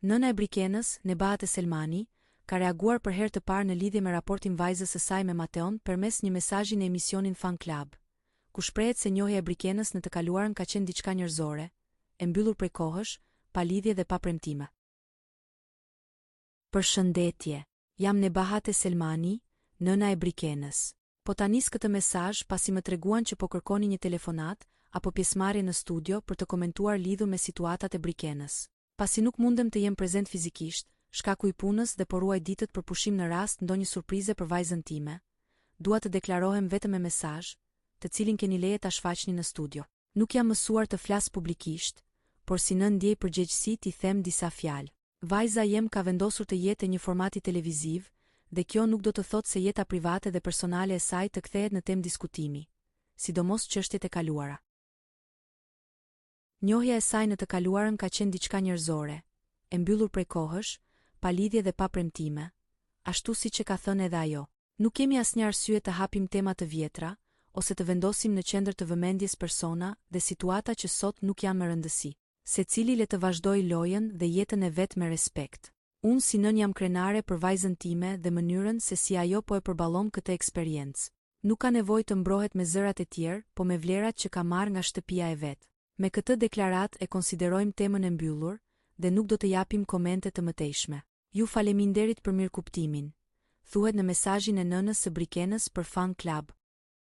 Nëna e Brikenës, Nebahat Selmani, ka reaguar për herë të parë në lidhje me raportin vajzës së saj me Mateon përmes një mesazhi në emisionin Fan Club, ku shprehet se njohja e Brikenës në të kaluarën ka qenë diçka njerëzore, e mbyllur prej kohësh, pa lidhje dhe pa premtime. Përshëndetje, jam Nebahat Selmani, nëna e Brikenës. Po ta nis këtë mesazh pasi më treguan që po kërkoni një telefonat apo pjesëmarrje në studio për të komentuar lidhur me situatat e Brikenës. Pasi nuk mundem të jem prezent fizikisht, shkaku i punës dhe po ruaj ditët për pushim në rast ndonjë surprize për vajzën time, dua të deklarohem vetëm me mesazh, të cilin keni leje ta shfaqni në studio. Nuk jam mësuar të flas publikisht, por si nën ndjej përgjegjësi t'i them disa fjalë. Vajza jem ka vendosur të jetë një formati televiziv, dhe kjo nuk do të thotë se jeta private dhe personale e saj të kthehet në temë diskutimi, sidomos çështjet e kaluara. Njohja e saj në të kaluarën ka qenë diçka njerëzore, e mbyllur prej kohësh, pa lidhje dhe pa premtime, ashtu siç e ka thënë edhe ajo. Nuk kemi asnjë arsye të hapim tema të vjetra, ose të vendosim në qendër të vëmendjes persona dhe situata që sot nuk janë me rëndësi. Secili le të vazhdojë lojën dhe jetën e vet me respekt. Unë si nën jam krenare për vajzën time dhe mënyrën se si ajo po e përballon këtë eksperiencë. Nuk ka nevojë të mbrohet me zërat e tjerë, po me vlerat që ka marrë nga shtëpia e vet. Me këtë deklarat e konsiderojmë temën e mbyllur dhe nuk do të japim komente të mëtejshme. Ju faleminderit për mirëkuptimin, thuhet në mesazhin e nënës së Brikenës për Fan Club.